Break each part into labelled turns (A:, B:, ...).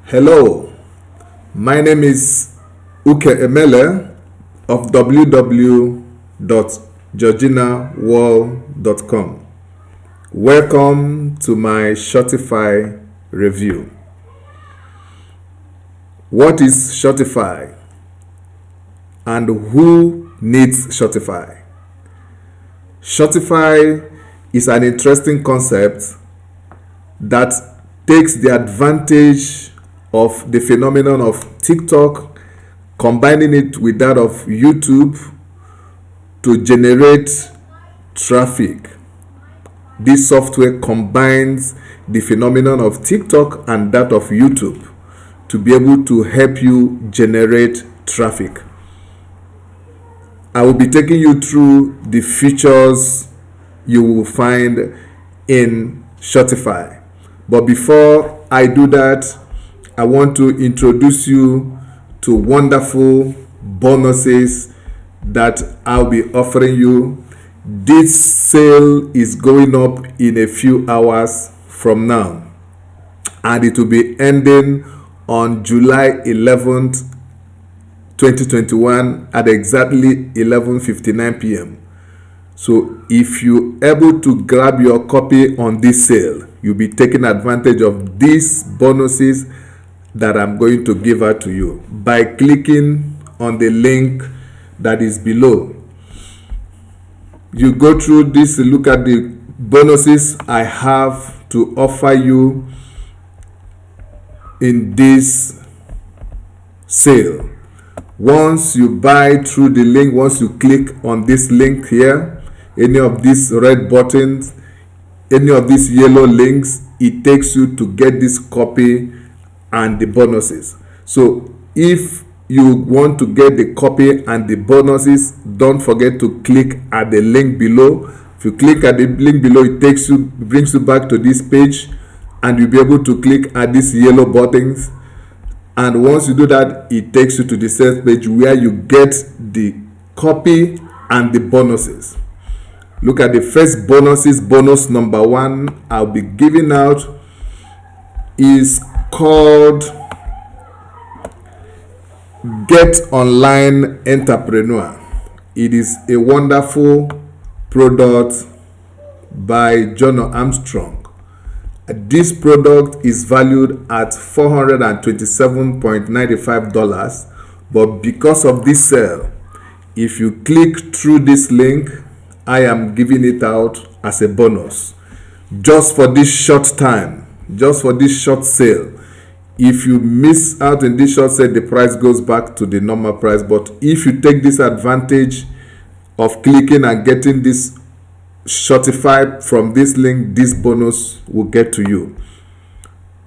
A: Hello, my name is Uke Emele of www.georginawall.com. Welcome to my Shopify review. What is Shopify and who needs Shopify? Shopify is an interesting concept that takes the advantage of the phenomenon of TikTok, combining it with that of YouTube to generate traffic. This software combines the phenomenon of TikTok and that of YouTube to be able to help you generate traffic. I will be taking you through the features you will find in Shopify. But before I do that, I want to introduce you to wonderful bonuses that I'll be offering you. This sale is going up in a few hours from now, and it will be ending on July 11th, 2021 at exactly 11:59 p.m. So if you're able to grab your copy on this sale, you'll be taking advantage of these bonuses that I'm going to give out to you by clicking on the link that is below. You go through this, look at the bonuses I have to offer you in this sale. Once you buy through the link, once you click on this link here, any of these red buttons, any of these yellow links, it takes you to get this copy and the bonuses. So if you want to get the copy and the bonuses, don't forget to click at the link below. If you click at the link below, it brings you back to this page, and you'll be able to click at these yellow buttons. And once you do that, it takes you to the sales page where you get the copy and the bonuses. Look at the first bonuses. Bonus number 1 I'll be giving out is called Get Online Entrepreneur. It is a wonderful product by John Armstrong. This product is valued at $427.95, but because of this sale, if you click through this link, I am giving it out as a bonus just for this short time, just for this short sale. If you miss out in this short sale, the price goes back to the normal price. But if you take this advantage of clicking and getting this Shopify from this link, this bonus will get to you.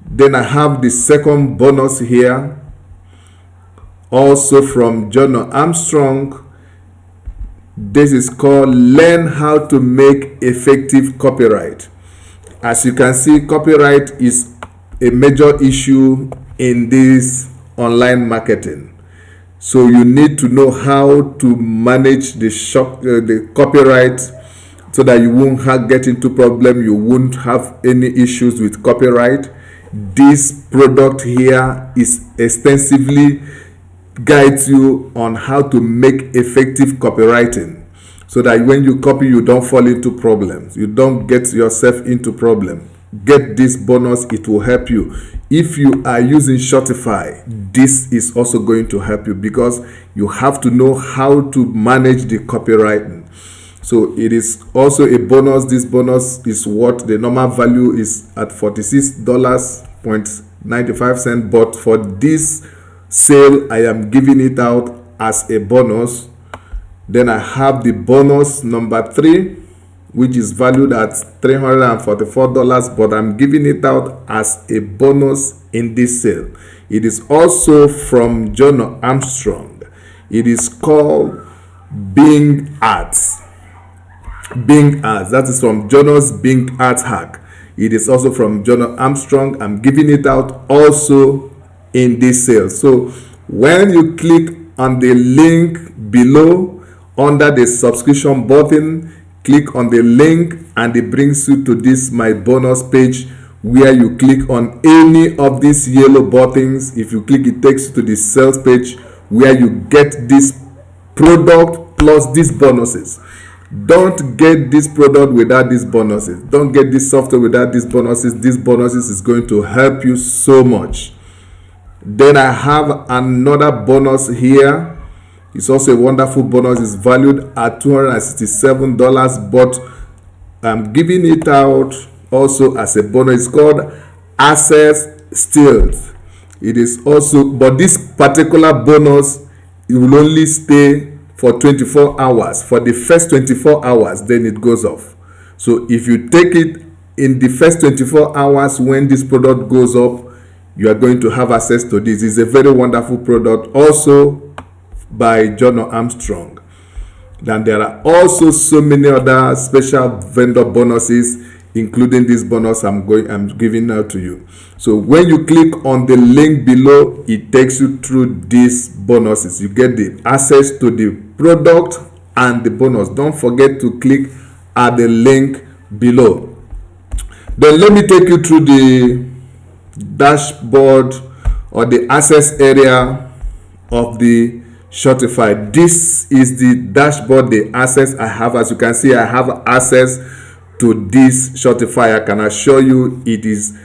A: Then I have the second bonus here, also from John Armstrong. This is called Learn How to Make Effective Copyright. As you can see, copyright is a major issue in this online marketing. So you need to know how to manage the copyright so that you won't get into problem, you won't have any issues with copyright. This product here is extensively guides you on how to make effective copywriting, so that when you copy, you don't fall into problems, you don't get yourself into problem. Get this bonus, it will help you. If you are using Shopify, this is also going to help you because you have to know how to manage the copywriting. So it is also a bonus. This bonus is what the normal value is at $46.95, but for this sale, I am giving it out as a bonus. Then I have the bonus number 3, which is valued at $344, but I'm giving it out as a bonus in this sale. It is also from John Armstrong. It is called Bing Ads. Bing Ads. That is from Jonas Bing Ads Hack. It is also from John Armstrong. I'm giving it out also in this sale. So when you click on the link below under the subscription button, click on the link and it brings you to this my bonus page where you click on any of these yellow buttons. If you click, it takes you to the sales page where you get this product plus these bonuses. Don't get this product without these bonuses. Don't get this software without these bonuses. These bonuses is going to help you so much. Then I have another bonus here. It's also a wonderful bonus. It's valued at $267, but I'm giving it out also as a bonus. It's called Access Stealth. It is also, but this particular bonus, it will only stay for 24 hours. For the first 24 hours, then it goes off. So if you take it in the first 24 hours when this product goes up, you are going to have access to this. It's a very wonderful product, also by John Armstrong. Then there are also so many other special vendor bonuses, including this bonus I'm giving out to you. So when you click on the link below, it takes you through these bonuses. You get the access to the product and the bonus. Don't forget to click at the link below. Then let me take you through the dashboard or the access area of the Shortify. This is the dashboard, the access I have. As you can see, I have access to this Shortify. I can assure you it is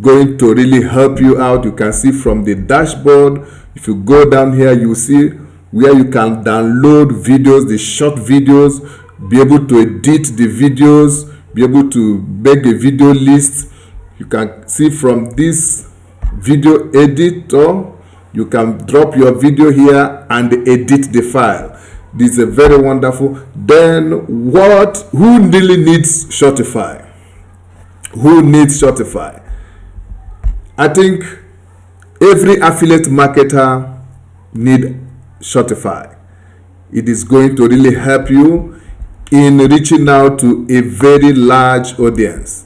A: going to really help you out. You can see from the dashboard, if you go down here, you see where you can download videos, the short videos, be able to edit the videos, be able to make a video list. You can see from this video editor, you can drop your video here and edit the file. This is a very wonderful. Then who really needs Shortify? Who needs Shortify? I think every affiliate marketer need Shortify. It is going to really help you in reaching out to a very large audience.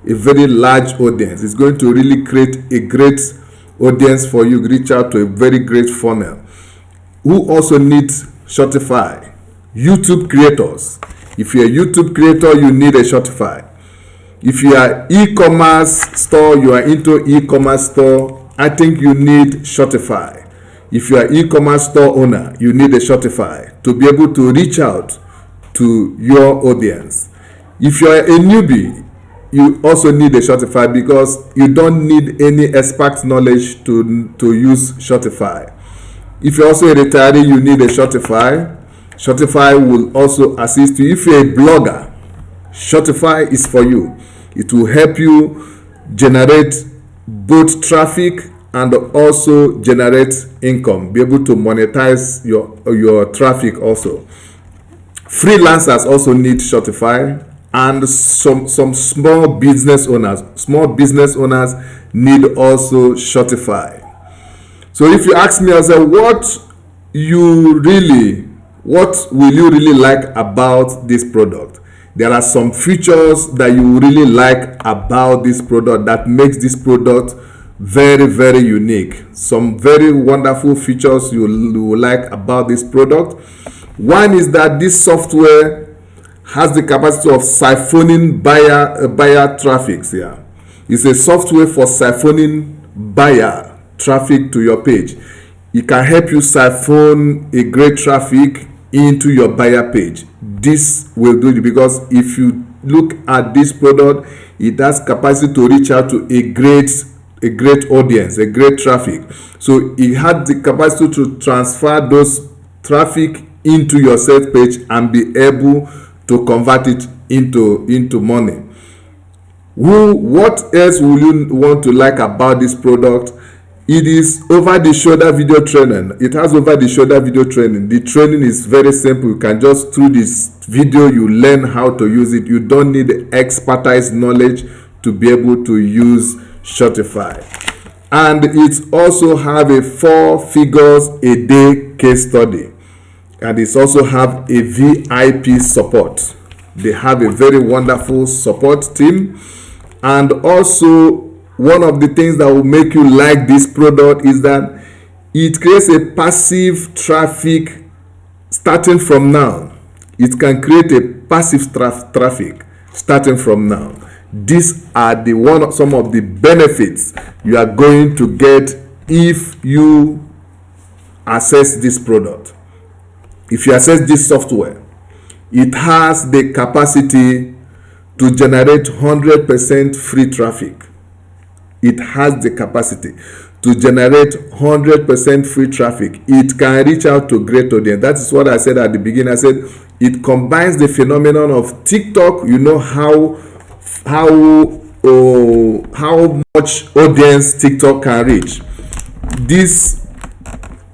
A: A very large audience. It's going to really create a great audience for you. Reach out to a very great funnel. Who also needs Shortify? YouTube creators. If you're a YouTube creator, you need a Shortify. If you are e-commerce store, you are into e-commerce store, I think you need Shortify. If you are e-commerce store owner, you need a Shortify to be able to reach out to your audience. If you are a newbie, you also need a Shortify because you don't need any expert knowledge to use Shortify. If you're also a retiree, you need a Shortify. Shortify will also assist you. If you're a blogger, Shortify is for you. It will help you generate both traffic and also generate income. Be able to monetize your traffic also. Freelancers also need Shortify, and some small business owners. Small business owners need also Shortify. So if you ask me, I say, what will you really like about this product? There are some features that you really like about this product that makes this product very, very unique. Some very wonderful features you will like about this product. One is that this software has the capacity of siphoning buyer traffic here. It's a software for siphoning buyer traffic to your page. It can help you siphon a great traffic into your buyer page. This will do it because if you look at this product, it has capacity to reach out to a great audience, a great traffic. So it had the capacity to transfer those traffic into your sales page and be able to convert it into money. What else will you want to like about this product? It is over the shoulder video training. It has over the shoulder video training. The training is very simple. You can just through this video you learn how to use it. You don't need expertise knowledge to be able to use Shortify. And it also have a 4 figures a day case study. And it also have a VIP support. They have a very wonderful support team. And also one of the things that will make you like this product is that it creates a passive traffic starting from now. It can create a passive traffic starting from now. These are some of the benefits you are going to get if you access this product. If you access this software, it has the capacity to generate 100% free traffic. It has the capacity to generate 100% free traffic. It can reach out to great audience. That is what I said at the beginning. I said it combines the phenomenon of TikTok. You know how much audience TikTok can reach. This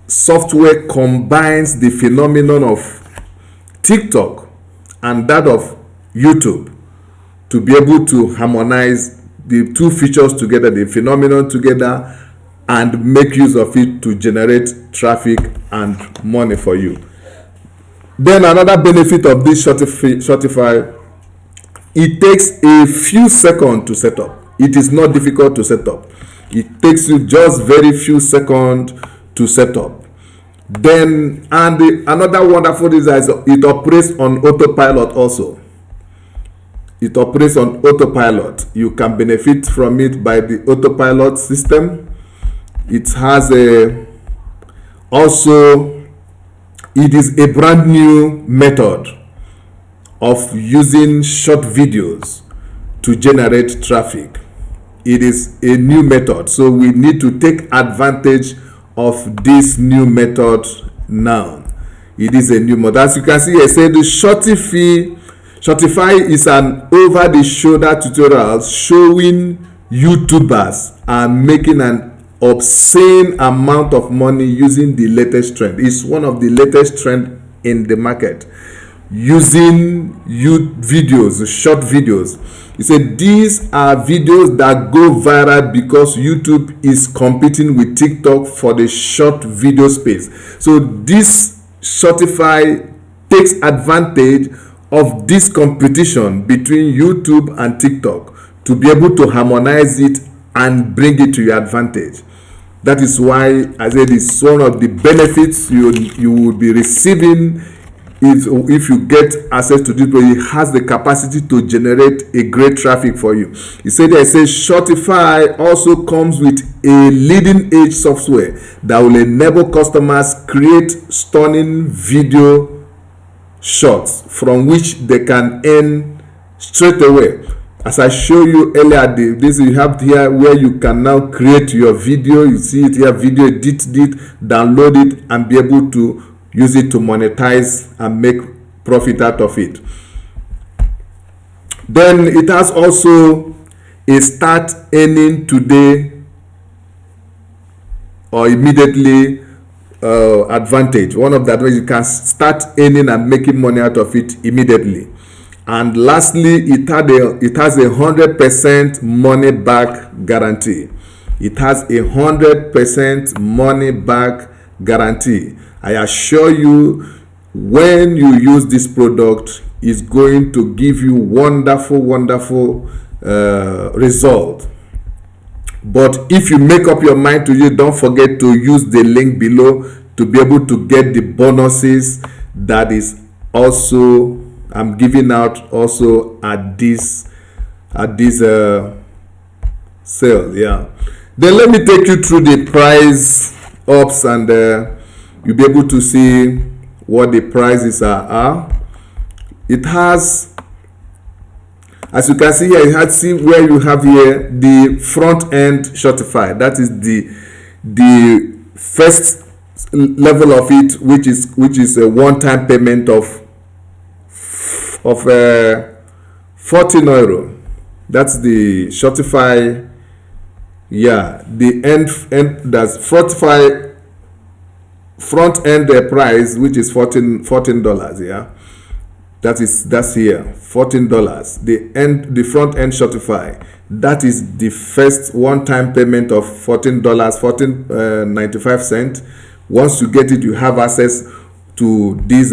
A: software combines the phenomenon of TikTok and that of YouTube to be able to harmonize the two features together, the phenomenon together, and make use of it to generate traffic and money for you. Then another benefit of this Shortify, it takes a few seconds to set up. It is not difficult to set up. It takes you just very few seconds to set up. Then, another wonderful thing is it operates on autopilot also. It operates on autopilot. You can benefit from it by the autopilot system. It has it is a brand new method of using short videos to generate traffic. It is a new method, so we need to take advantage of this new method now. It is a new method. As you can see, I said the Shortify is an over-the-shoulder tutorial showing YouTubers are making an obscene amount of money using the latest trend. It's one of the latest trend in the market, using videos, short videos. He said these are videos that go viral because YouTube is competing with TikTok for the short video space. So this Shortify takes advantage of this competition between YouTube and TikTok to be able to harmonize it and bring it to your advantage. That is why I said it's one of the benefits you will be receiving if you get access to this, but it has the capacity to generate a great traffic for you. He said Shortify also comes with a leading edge software that will enable customers create stunning video shots from which they can earn straight away. As I show you earlier, this you have here where you can now create your video. You see it here, video, edit it, download it, and be able to use it to monetize and make profit out of it. Then it has also a start earning today or immediately advantage. One of the advantages, you can start earning and making money out of it immediately. And lastly, it has a 100% money back guarantee. It has a 100% money back guarantee. I assure you, when you use this product, it's going to give you wonderful result. But if you make up your mind to use, don't forget to use the link below to be able to get the bonuses that is also I'm giving out also at this sale. Yeah. Then let me take you through the price ups and you'll be able to see what the prices are. It has, as you can see here, you have see where you have here the front end Shortify. That is the first level of it, which is a one-time payment of 14 euro. That's the Shortify. Yeah, the end that's Shortify front end price, which is $14. Yeah, that's here $14. The front end Shortify, that is the first one-time payment of $14.95. Once you get it, you have access to this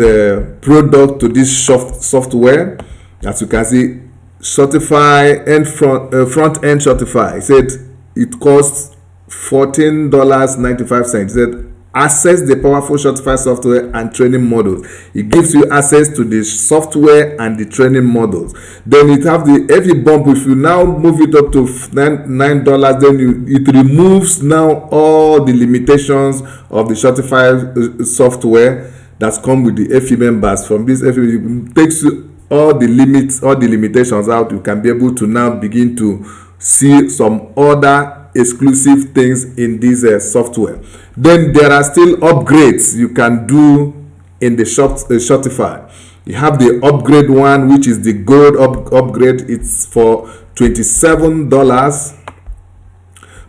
A: product, to this software. As you can see, Shortify and front end Shortify. It said it costs $14.95. It said access the powerful Shopify software and training modules. It gives you access to the software and the training modules. Then it have the heavy bump. If you now move it up to $9, then it removes now all the limitations of the Shopify software that's come with the FE members. From this FE, it takes all the limits, all the limitations out. You can be able to now begin to see some other exclusive things in this software. Then there are still upgrades you can do in the Shopify. You have the upgrade one, which is the gold upgrade. It's for $27,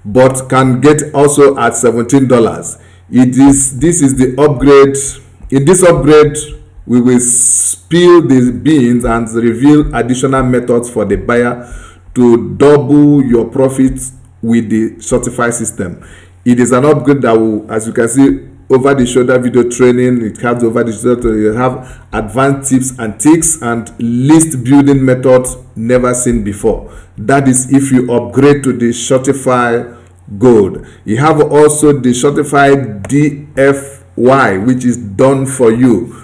A: but can get also at $17. This is the upgrade. In this upgrade, we will spill the beans and reveal additional methods for the buyer to double your profits with the Shopify system. It is an upgrade that will, as you can see, over the shoulder video training. It has over the shoulder. You have advanced tips and tricks and list building methods never seen before. That is if you upgrade to the Shopify Gold. You have also the Shopify DFY, which is done for you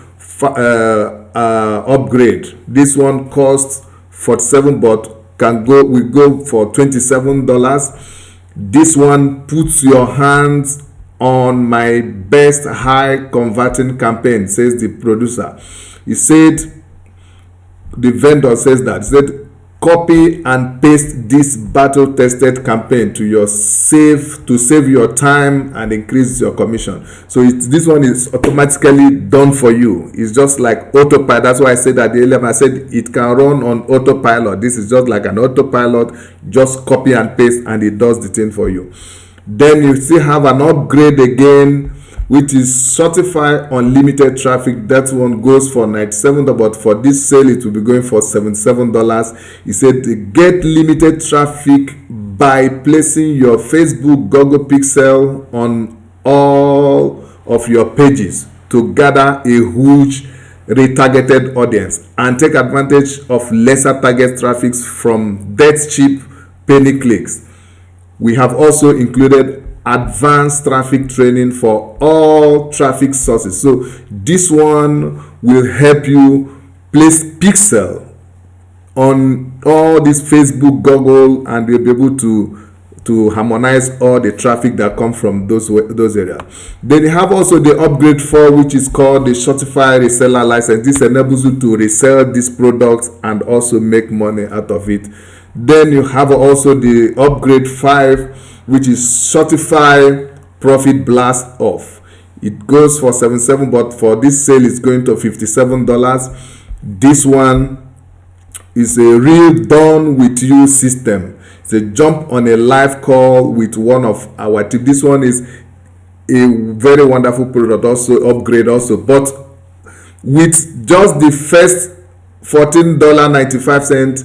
A: upgrade. This one costs $47, but we go for $27. This one puts your hands on my best high converting campaign, says the producer. He said, the vendor says that, he said, copy and paste this battle tested campaign to save your time and increase your commission. So this one is automatically done for you. It's just like autopilot. That's why I said that earlier. I said it can run on autopilot. This is just like an autopilot. Just copy and paste and it does the thing for you. Then you still have an upgrade again, which is Shopify Unlimited Traffic. That one goes for $97, but for this sale it will be going for $77. He said get limited traffic by placing your Facebook Google Pixel on all of your pages to gather a huge retargeted audience and take advantage of lesser target traffic from dead cheap penny clicks. We have also included advanced traffic training for all traffic sources. So this one will help you place pixel on all this Facebook, Google, and you'll be able to harmonize all the traffic that come from those areas. Then you have also the upgrade 4, which is called the Shopify reseller license. This enables you to resell these products and also make money out of it. Then you have also the upgrade 5, which is Shopify Profit Blast Off. It goes for $77, but for this sale it's going to $57. This one is a real done with you system. It's a jump on a live call with one of our team. This one is a very wonderful product, also upgrade also, but with just the first $14.95,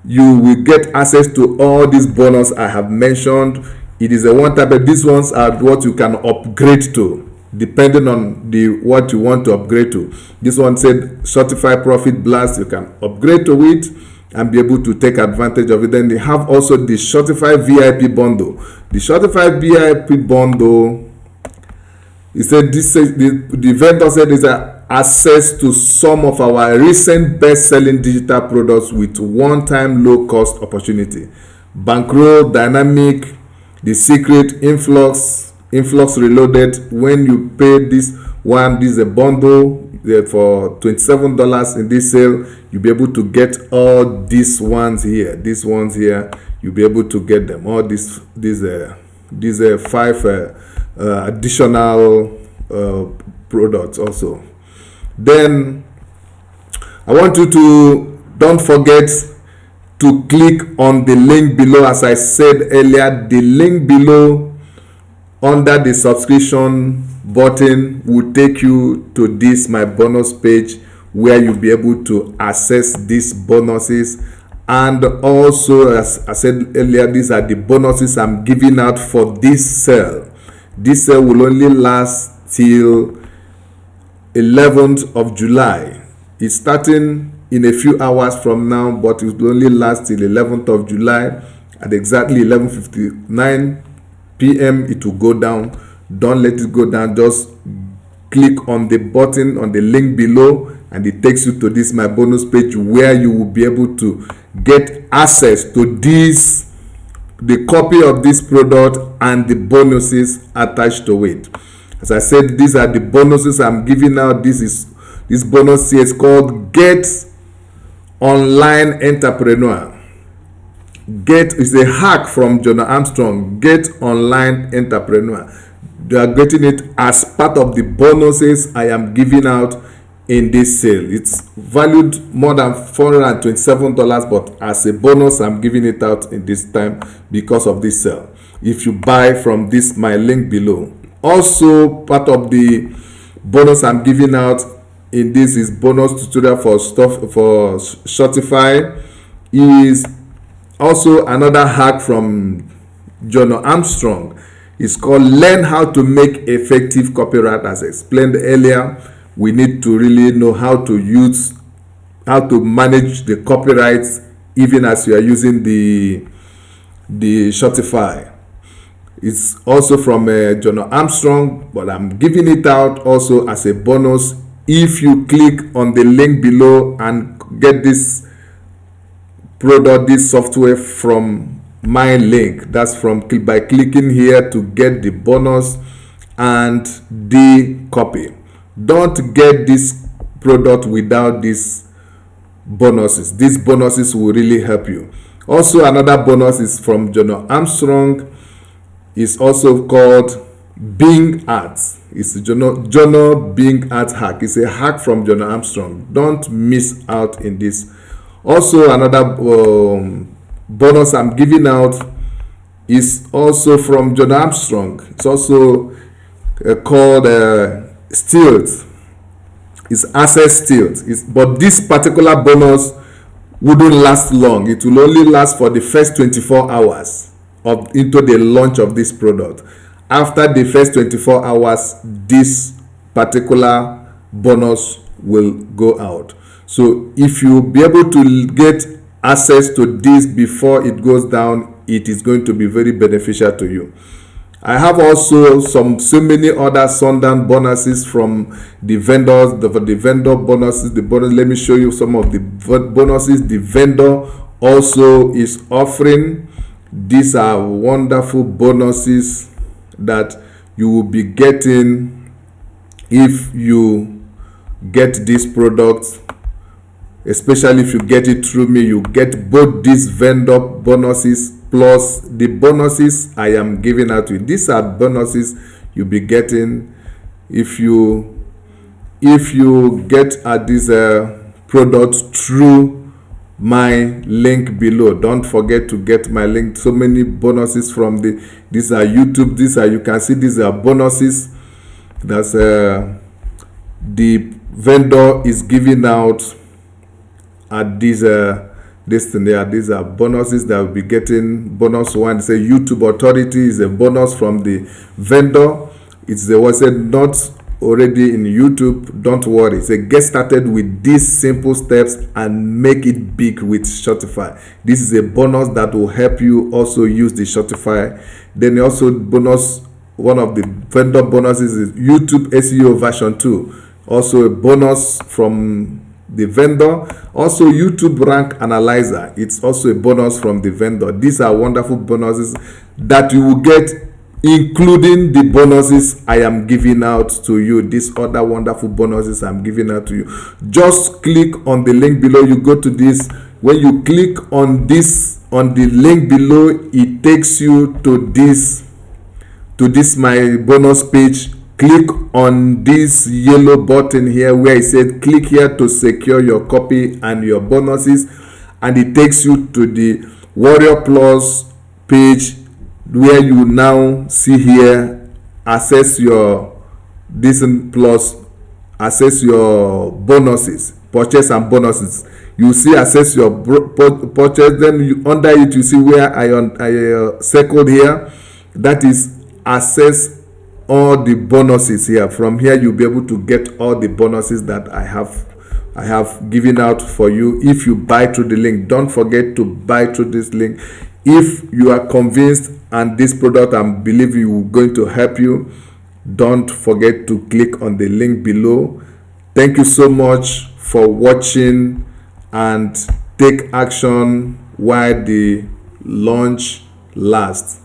A: you will get access to all these bonus I have mentioned. It is a one-time, but these ones are what you can upgrade to, depending on what you want to upgrade to. This one said Shopify Profit Blast. You can upgrade to it and be able to take advantage of it. Then they have also the Shopify VIP bundle. The Shopify VIP bundle, he said the vendor said is access to some of our recent best-selling digital products with one-time low-cost opportunity. Bankroll, Dynamic, The Secret, Influx Reloaded. When you pay this one, this is a bundle for $27 in this sale. You'll be able to get all these ones here. These ones here, you'll be able to get them. All these 5 additional products also. Then I want you to don't forget to click on the link below. As I said earlier, the link below under the subscription button will take you to this my bonus page, where you'll be able to access these bonuses. And also, as I said earlier, these are the bonuses I'm giving out for this sale. This sale will only last till 11th of July. It's starting in a few hours from now, but it will only last till 11th of July at exactly 11:59 p.m. It will go down. Don't let it go down. Just click on the button on the link below, and it takes you to this my bonus page, where you will be able to get access to this, the copy of this product and the bonuses attached to it. As I said, these are the bonuses I'm giving out. This bonus here is called Get Online Entrepreneur. Is a hack from Jonah Armstrong. Get Online Entrepreneur. You are getting it as part of the bonuses I am giving out in this sale. It's valued more than $427, but as a bonus I'm giving it out in this time because of this sale, if you buy from this my link below. Also, part of the bonus I'm giving out in this is bonus tutorial for Shopify. Is also another hack from Jonah Armstrong. It's called Learn How to Make Effective Copyright. As I explained earlier, we need to really know how to manage the copyrights even as you are using the Shopify. It's also from Jonah Armstrong, but I'm giving it out also as a bonus. If you click on the link below and get this product, this software from my link, that's by clicking here to get the bonus and the copy. Don't get this product without these bonuses. These bonuses will really help you. Also, another bonus is from Jonah Armstrong. It's also called Bing Ads. It's Jonah Bing Ads hack. It's a hack from Jonah Armstrong. Don't miss out in this. Also, another bonus I'm giving out is also from Jonah Armstrong. It's also called Stealth. It's Access Stealth. But this particular bonus wouldn't last long. It will only last for the first 24 hours into the launch of this product. After the first 24 hours, this particular bonus will go out. So if you be able to get access to this before it goes down, it is going to be very beneficial to you. I have also so many other Sundown bonuses from the vendors, the vendor bonuses, let me show you some of the bonuses the vendor also is offering. These are wonderful bonuses that you will be getting if you get this product. Especially if you get it through me, you get both these vendor bonuses plus the bonuses I am giving out to you. These are bonuses you'll be getting if you get at this product through my link below. Don't forget to get my link. So many bonuses from these are YouTube. You can see these are bonuses that's the vendor is giving out at these thing there. These are bonuses that will be getting. Bonus one, say YouTube Authority is a bonus from the vendor. It's the was not already in YouTube. Don't worry. Say get started with these simple steps and make it big with Shopify. This is a bonus that will help you also use the Shopify. Then also bonus, one of the vendor bonuses is YouTube SEO version 2. Also a bonus from the vendor. Also YouTube Rank Analyzer, it's also a bonus from the vendor. These are wonderful bonuses that you will get, including the bonuses I am giving out to you. These other wonderful bonuses I'm giving out to you. Just click on the link below. You go to this. When you click on this, on the link below, it takes you to this my bonus page. Click on this yellow button here where it said click here to secure your copy and your bonuses, and it takes you to the Warrior Plus page where you now see here access your access your bonuses, purchase and bonuses. You see access your purchase, then under it you see where I circled here, that is access all the bonuses here. From here you'll be able to get all the bonuses that I have given out for you if you buy through the link. Don't forget to buy through this link if you are convinced and this product I believe you going to help you. don't forget to click on the link below. Thank you so much for watching, and take action while the launch lasts.